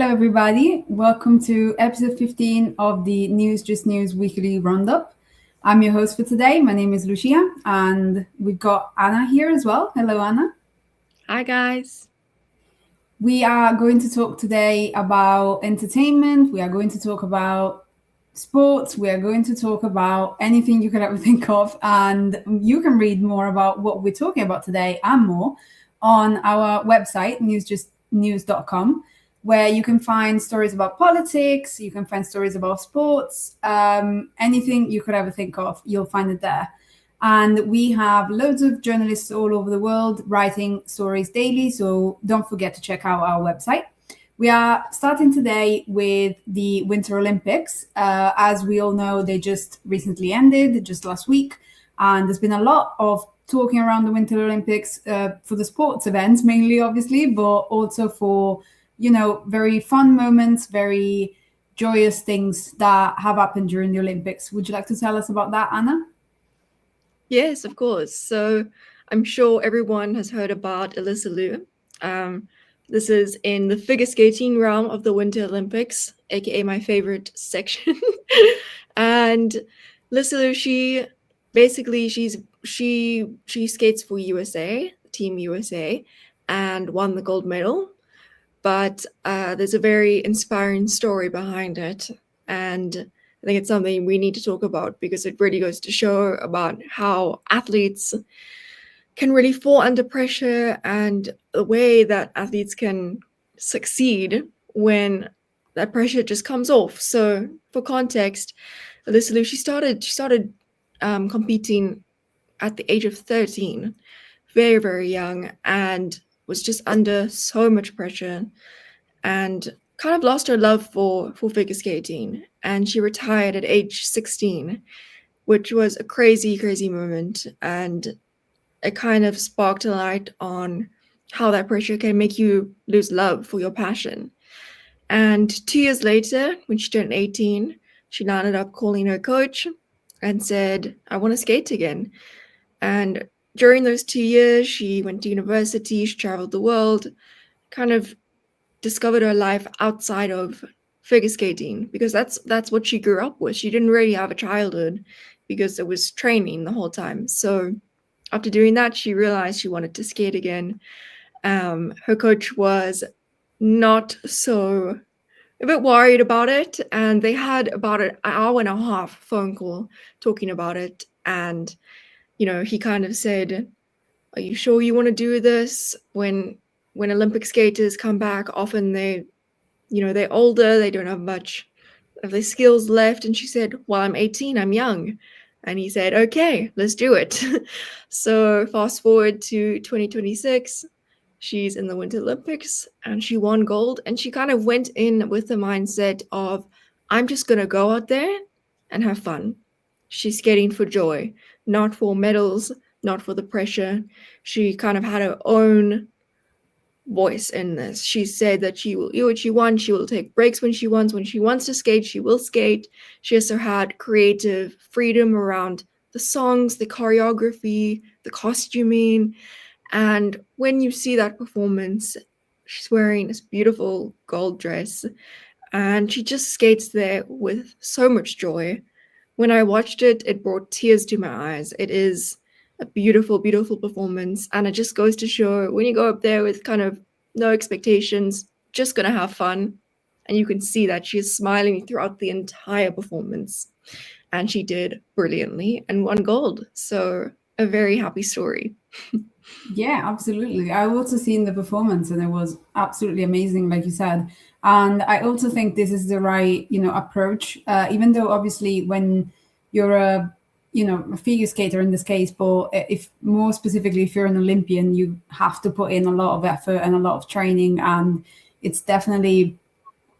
everybody. Welcome to episode 15 of the News Just News weekly roundup. I'm your host for today. My name is Lucia, and we've got Anna here as well. Hello, Anna. Hi, guys. We are going to talk today about entertainment. We are going to talk about sports. We are going to talk about anything you could ever think of. And you can read more about what we're talking about today and more on our website, newsjustnews.com, where you can find stories about politics, you can find stories about sports, anything you could ever think of, you'll find it there. And we have loads of journalists all over the world writing stories daily, so don't forget to check out our website. We are starting today with the Winter Olympics. As we all know, they just recently ended, just last week, and there's been a lot of talking around the Winter Olympics for the sports events mainly, obviously, but also for very fun moments, very joyous things that have happened during the Olympics. Would you like to tell us about that, Anna? Yes, of course. So I'm sure everyone has heard about Alysa Liu. This is in the figure skating realm of the Winter Olympics, aka my favorite section. And Alysa Liu, she skates for USA, Team USA, and won the gold medal. But there's a very inspiring story behind it, and I think it's something we need to talk about because it really goes to show about how athletes can really fall under pressure and the way that athletes can succeed when that pressure just comes off. So for context, Alysa Liu, she started competing at the age of 13, very, very young, and was just under so much pressure and kind of lost her love for figure skating. And she retired at age 16, which was a crazy, crazy moment. And it kind of sparked a light on how that pressure can make you lose love for your passion. And 2 years later, when she turned 18, she landed up calling her coach and said, I want to skate again. And during those 2 years, she went to university, she traveled the world, kind of discovered her life outside of figure skating because that's what she grew up with. She didn't really have a childhood because it was training the whole time. So after doing that, she realized she wanted to skate again. Her coach was not so a bit worried about it, and they had about an hour and a half phone call talking about it. And he kind of said, are you sure you want to do this? When Olympic skaters come back, often they're older, they don't have much of their skills left. And she said, well, I'm 18, I'm young. And he said, okay, let's do it. So fast forward to 2026, she's in the Winter Olympics and she won gold. And she kind of went in with the mindset of, I'm just going to go out there and have fun. She's skating for joy, not for medals, not for the pressure. She kind of had her own voice in this. She said that she will do what she wants. She will take breaks when she wants. When she wants to skate, she will skate. She also had creative freedom around the songs, the choreography, the costuming. And when you see that performance, she's wearing this beautiful gold dress and she just skates there with so much joy. When I watched it, it brought tears to my eyes. It is a beautiful, beautiful performance. And it just goes to show when you go up there with kind of no expectations, just going to have fun. And you can see that she's smiling throughout the entire performance. And she did brilliantly and won gold. So a very happy story. Yeah, absolutely. I also seen the performance and it was absolutely amazing, like you said. And I also think this is the right, approach. Even though obviously when you're a figure skater in this case, but if more specifically if you're an Olympian, you have to put in a lot of effort and a lot of training, and it's definitely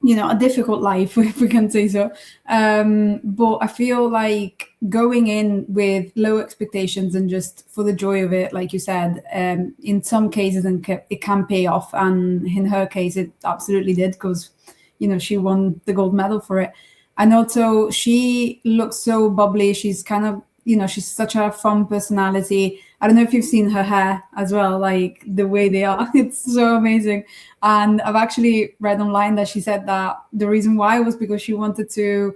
a difficult life, if we can say so. But I feel like going in with low expectations and just for the joy of it, like you said, in some cases it can pay off, and in her case it absolutely did, because she won the gold medal for it. And also she looks so bubbly. She's kind of she's such a fun personality, I don't know if you've seen her hair as well, like the way they are. It's so amazing. And I've actually read online that she said that the reason why was because she wanted to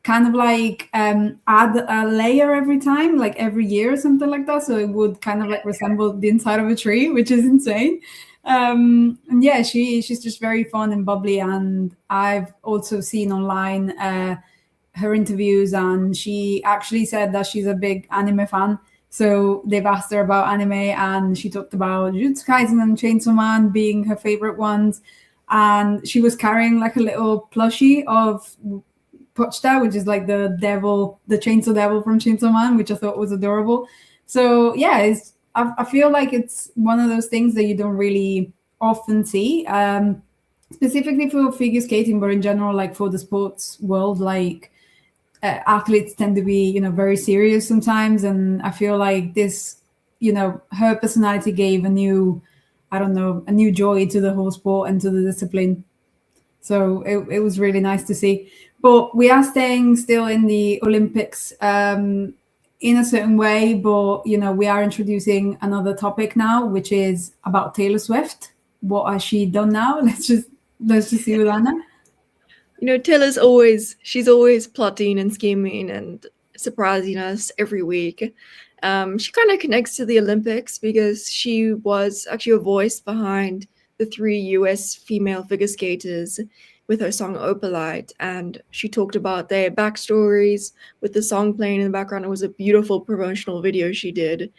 kind of like add a layer every time, like every year or something like that, so it would kind of like resemble the inside of a tree, which is insane. And yeah, she's just very fun and bubbly, and I've also seen online her interviews, and she actually said that she's a big anime fan. So they've asked her about anime, and she talked about Jujutsu Kaisen and Chainsaw Man being her favorite ones. And she was carrying like a little plushie of Pochta, which is like the devil, the chainsaw devil from Chainsaw Man, which I thought was adorable. So yeah, I feel like it's one of those things that you don't really often see, specifically for figure skating, but in general, like for the sports world, like athletes tend to be, very serious sometimes, and I feel like this, her personality gave a new, I don't know, a new joy to the whole sport and to the discipline. So it was really nice to see. But we are staying still in the Olympics in a certain way, but we are introducing another topic now, which is about Taylor Swift. What has she done now? Let's just see with Anna. She's always plotting and scheming and surprising us every week. She kind of connects to the Olympics because she was actually a voice behind the 3 US female figure skaters with her song Opalite, and she talked about their backstories with the song playing in the background. It was a beautiful promotional video she did.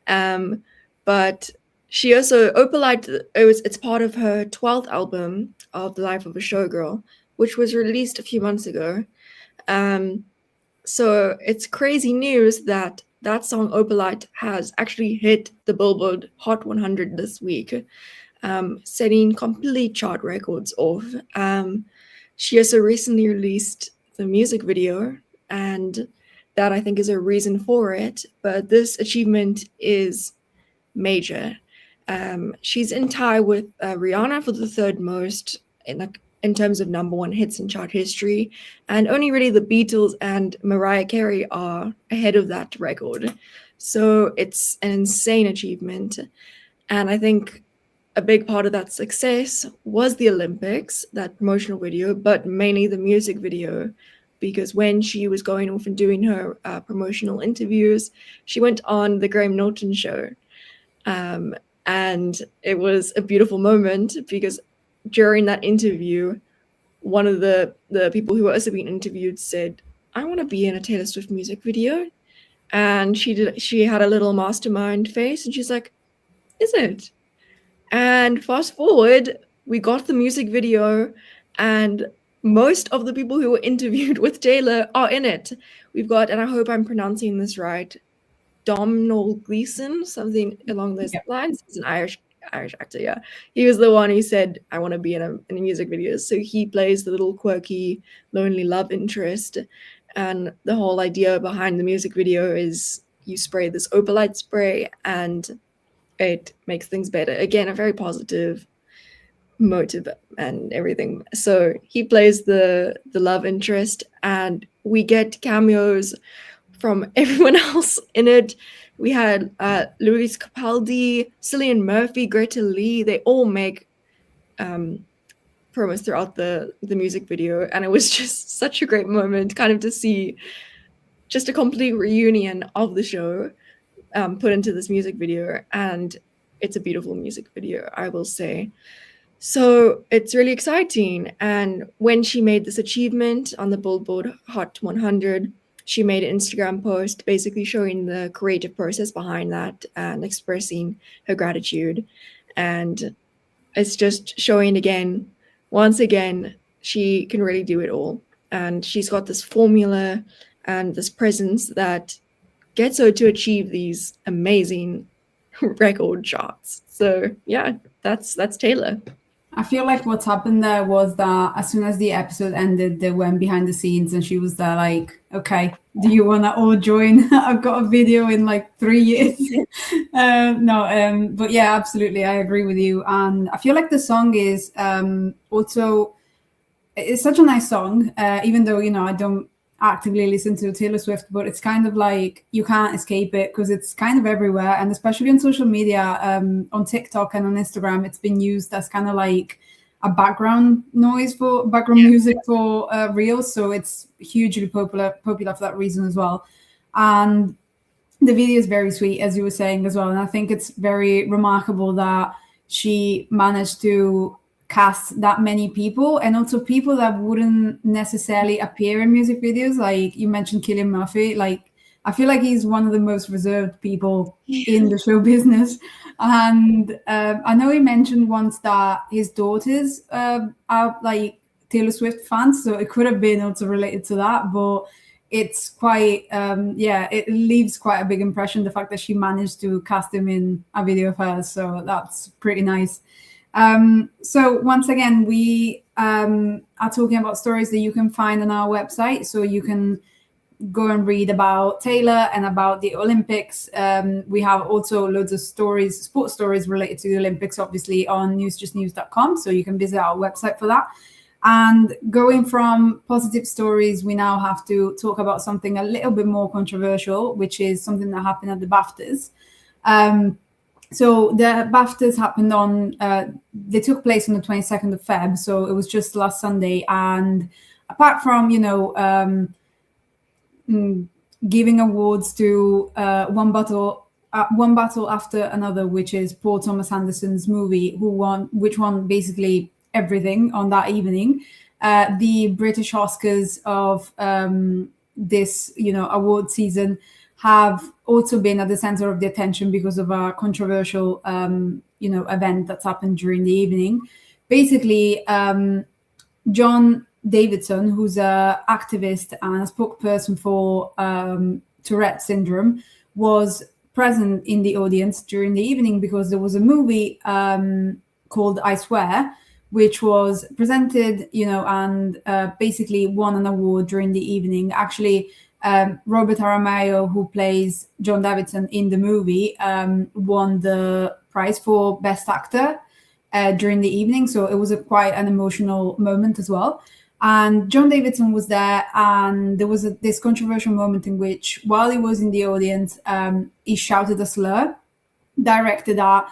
But she also, Opalite, it's part of her 12th album of The Life of a Showgirl, which was released a few months ago. So it's crazy news that song Opalite has actually hit the Billboard Hot 100 this week, setting complete chart records off. She also recently released the music video, and that I think is a reason for it. But this achievement is major. She's in tie with Rihanna for the third most in terms of #1 hits in chart history, and only really the Beatles and Mariah Carey are ahead of that record. So it's an insane achievement, and I think a big part of that success was the Olympics, that promotional video, but mainly the music video, because when she was going off and doing her promotional interviews, she went on the Graham Norton show. And it was a beautiful moment because during that interview, one of the people who were also being interviewed said, "I want to be in a Taylor Swift music video." And she had a little mastermind face, and she's like, "Is it?" And fast forward, we got the music video, and most of the people who were interviewed with Taylor are in it. We've got, and I hope I'm pronouncing this right, Domhnall Gleeson, something along those lines. He's an Irish actor, yeah. He was the one who said, "I want to be in a music video." So he plays the little quirky, lonely love interest. And the whole idea behind the music video is you spray this Opalite spray and it makes things better. Again, a very positive motive and everything. So he plays the love interest, and we get cameos from everyone else in it. We had Louise Capaldi, Cillian Murphy, Greta Lee. They all make promos throughout the music video, and it was just such a great moment, kind of to see just a complete reunion of the show put into this music video. And it's a beautiful music video, I will say. So it's really exciting. And when she made this achievement on the Billboard Hot 100, she made an Instagram post basically showing the creative process behind that and expressing her gratitude. And it's just showing once again, she can really do it all. And she's got this formula and this presence that gets her to achieve these amazing record charts. So yeah, that's Taylor. I feel like what's happened there was that as soon as the episode ended, they went behind the scenes and she was there like, "Okay, do you want to all join? I've got a video in like 3 years." But yeah, absolutely. I agree with you. And I feel like the song is also, it's such a nice song, even though, actively listen to Taylor Swift, but it's kind of like you can't escape it because it's kind of everywhere, and especially on social media, on TikTok and on Instagram, it's been used as kind of like a background noise for background music for reels. So it's hugely popular for that reason as well. And the video is very sweet, as you were saying as well. And I think it's very remarkable that she managed to cast that many people, and also people that wouldn't necessarily appear in music videos. Like you mentioned Cillian Murphy. Like I feel like he's one of the most reserved people in the show business. And I know he mentioned once that his daughters are like Taylor Swift fans, so it could have been also related to that. But it's quite, it leaves quite a big impression, the fact that she managed to cast him in a video of hers. So that's pretty nice. So once again, we are talking about stories that you can find on our website. So you can go and read about Taylor and about the Olympics. We have also loads of stories, sports stories related to the Olympics, obviously on newsjustnews.com. So you can visit our website for that. And going from positive stories, we now have to talk about something a little bit more controversial, which is something that happened at the BAFTAs. So the BAFTAs happened they took place on the 22nd of Feb. So it was just last Sunday. And apart from, giving awards to one battle after another, which is Paul Thomas Anderson's movie, which won basically everything on that evening. The British Oscars of this, award season have also been at the center of the attention because of a controversial, event that's happened during the evening. Basically, John Davidson, who's an activist and a spokesperson for Tourette syndrome, was present in the audience during the evening because there was a movie called I Swear, which was presented, and basically won an award during the evening. Actually, Robert Aramayo, who plays John Davidson in the movie, won the prize for Best Actor during the evening. So it was quite an emotional moment as well. And John Davidson was there, and there was this controversial moment in which, while he was in the audience, he shouted a slur directed at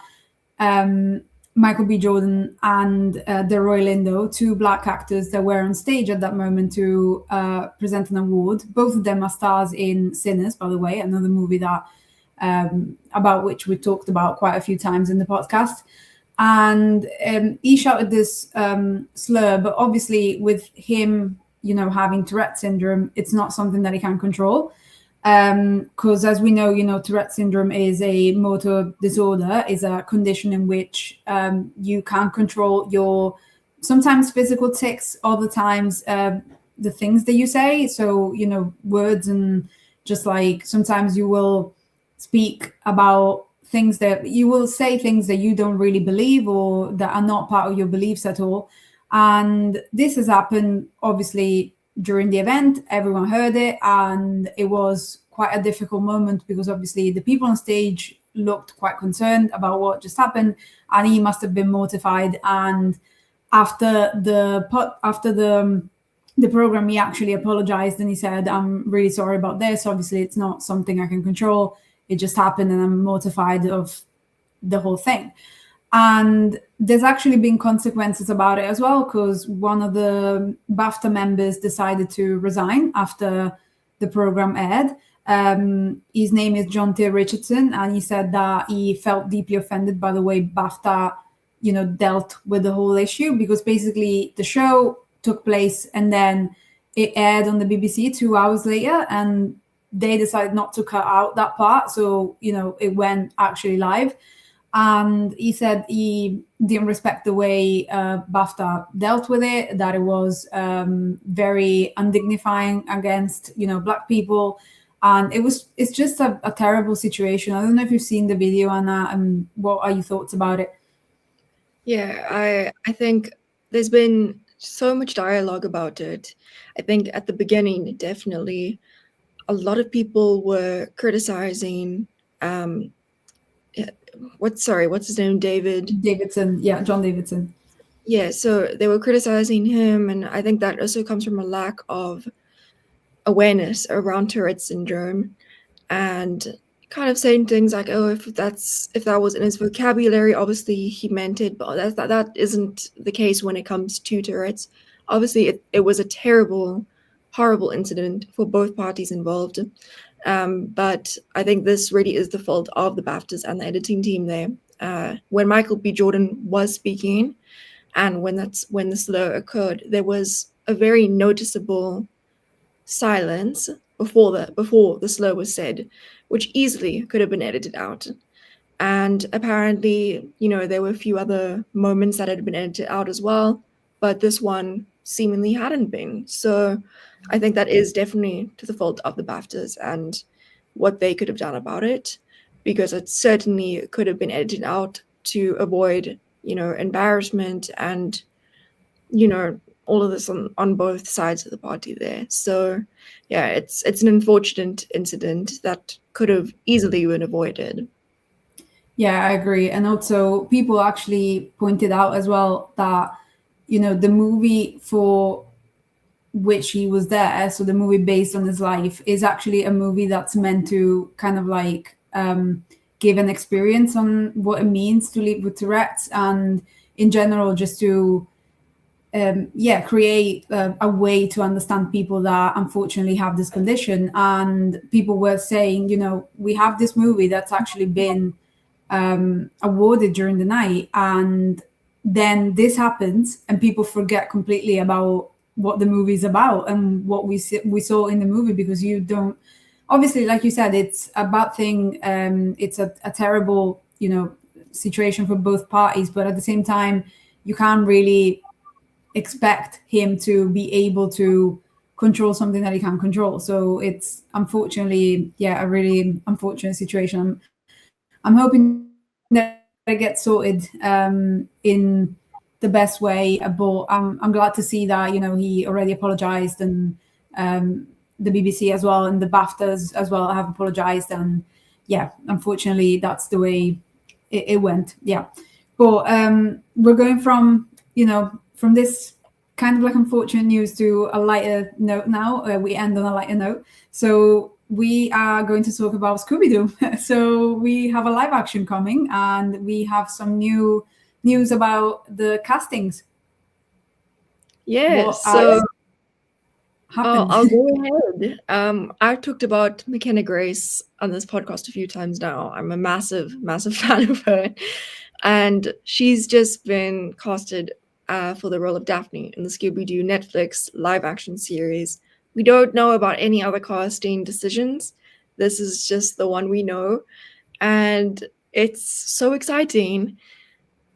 Michael B. Jordan and Delroy Lindo, two Black actors that were on stage at that moment to present an award. Both of them are stars in Sinners, by the way, another movie that about which we talked about quite a few times in the podcast. And he shouted this slur, but obviously with him, having Tourette syndrome, it's not something that he can control. Because as we know, Tourette syndrome is a motor disorder, is a condition in which you can't control your sometimes physical tics, other times the things that you say. So, words, and just like sometimes you will speak about things that you will say things that you don't really believe or that are not part of your beliefs at all. And this has happened obviously during the event. Everyone heard it, and it was quite a difficult moment because obviously the people on stage looked quite concerned about what just happened, and he must have been mortified. And after the program, he actually apologized and he said, "I'm really sorry about this. Obviously, it's not something I can control. It just happened, and I'm mortified of the whole thing." And there's actually been consequences about it as well, because one of the BAFTA members decided to resign after the program aired. His name is John T. Richardson, and he said that he felt deeply offended by the way BAFTA, dealt with the whole issue, because basically the show took place and then it aired on the BBC 2 hours later, and they decided not to cut out that part. So, it went actually live. And he said he didn't respect the way BAFTA dealt with it, that it was very undignifying against, Black people. And it's just a terrible situation. I don't know if you've seen the video, Anna, and what are your thoughts about it? Yeah, I think there's been so much dialogue about it. I think at the beginning, definitely, a lot of people were criticizing what's his name? Davidson. Yeah, John Davidson. Yeah, so they were criticizing him, and I think that also comes from a lack of awareness around Tourette syndrome, and kind of saying things like, "Oh, if that was in his vocabulary, obviously he meant it," but that isn't the case when it comes to Tourette's. Obviously, it was a terrible, horrible incident for both parties involved. But I think this really is the fault of the BAFTAs and the editing team there. When Michael B. Jordan was speaking, and when the slur occurred, there was a very noticeable silence before the slur was said, which easily could have been edited out. And apparently, there were a few other moments that had been edited out as well, but this one seemingly hadn't been. So I think that is definitely to the fault of the BAFTAs and what they could have done about it, because it certainly could have been edited out to avoid, embarrassment and, all of this on both sides of the party there. So yeah, it's an unfortunate incident that could have easily been avoided. Yeah, I agree. And also, people actually pointed out as well that, the movie for which he was there, so the movie based on his life, is actually a movie that's meant to kind of like give an experience on what it means to live with Tourette's, and in general, just to create a way to understand people that unfortunately have this condition. And people were saying, we have this movie that's actually been awarded during the night, and then this happens and people forget completely about what the movie is about and what we saw in the movie, because you don't, obviously, like you said, it's a bad thing. It's a terrible, situation for both parties, but at the same time, you can't really expect him to be able to control something that he can't control. So it's unfortunately, a really unfortunate situation. I'm hoping that it gets sorted in the best way. But I'm glad to see that he already apologized, and the BBC as well and the BAFTAs as well have apologized. And unfortunately, that's the way it went. Yeah, but we're going from from this kind of like unfortunate news to a lighter note now. We end on a lighter note. So we are going to talk about Scooby-Doo. So we have a live action coming, and we have some new news about the castings. Yes, I'll go ahead. I've talked about Mckenna Grace on this podcast a few times now. I'm a massive, massive fan of her. And she's just been casted for the role of Daphne in the Scooby-Doo Netflix live-action series. We don't know about any other casting decisions. This is just the one we know. And it's so exciting,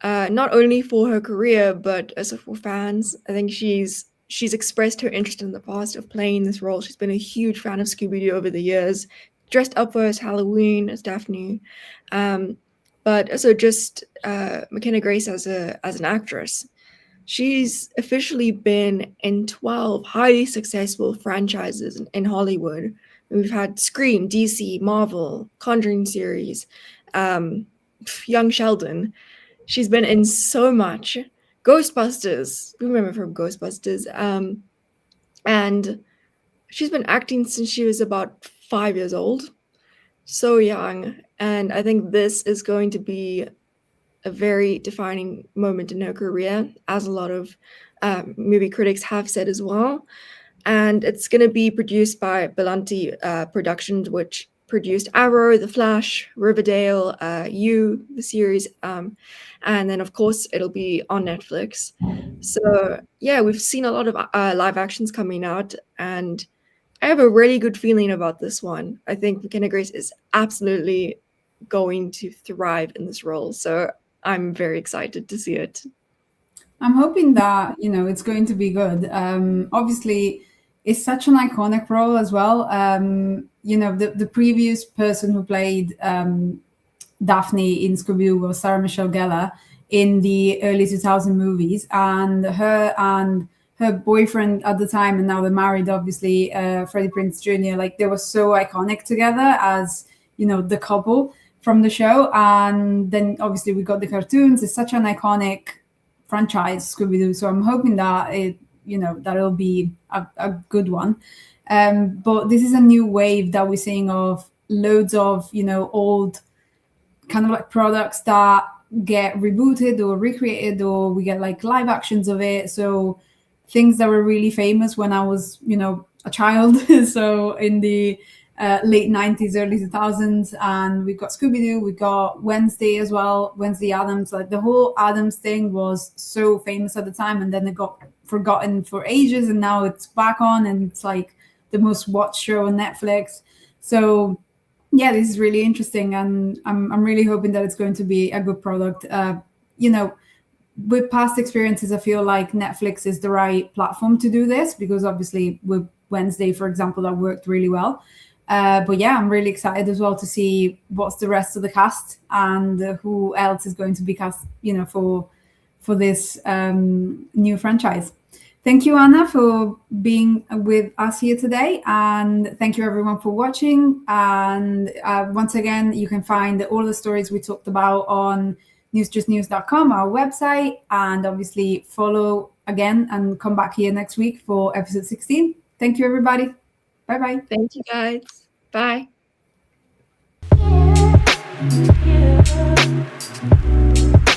not only for her career, but also for fans. I think she's expressed her interest in the past of playing this role. She's been a huge fan of Scooby-Doo over the years, dressed up for us Halloween as Daphne. But also just Mckenna Grace as an actress. She's officially been in 12 highly successful franchises in Hollywood. We've had Scream, DC, Marvel, Conjuring series, Young Sheldon. She's been in so much. Ghostbusters. We remember from Ghostbusters. And she's been acting since she was about 5 years old. So young. And I think this is going to be a very defining moment in her career, as a lot of movie critics have said as well. And it's going to be produced by Belanti Productions, which produced Arrow, The Flash, Riverdale, You, the series, and then of course it'll be on Netflix. So yeah, we've seen a lot of live actions coming out, and I have a really good feeling about this one. I think Mckenna Grace is absolutely going to thrive in this role. So I'm very excited to see it. I'm hoping that it's going to be good. Obviously, it's such an iconic role as well. The previous person who played Daphne in Scooby-Doo was Sarah Michelle Gellar in the early 2000 movies, and her boyfriend at the time, and now they're married, obviously, Freddie Prinze Jr. Like, they were so iconic together as the couple from the show. And then obviously we got the cartoons. It's such an iconic franchise, Scooby-Doo. So I'm hoping that that it'll be a good one. But this is a new wave that we're seeing of loads of, old kind of like products that get rebooted or recreated, or we get like live actions of it. So things that were really famous when I was, a child. So in the late 90s, early 2000s, and we've got Scooby-Doo, we got Wednesday as well, Wednesday Addams. Like the whole Addams thing was so famous at the time, and then it got forgotten for ages, and now it's back on, and it's like the most watched show on Netflix. So yeah, this is really interesting, and I'm really hoping that it's going to be a good product. With past experiences, I feel like Netflix is the right platform to do this, because obviously with Wednesday, for example, that worked really well. But yeah, I'm really excited as well to see what's the rest of the cast, and who else is going to be cast, for this new franchise. Thank you, Anna, for being with us here today. And thank you, everyone, for watching. And once again, you can find all the stories we talked about on newsjustnews.com, our website. And obviously, follow again and come back here next week for episode 16. Thank you, everybody. Bye-bye. Thank you, guys. Bye.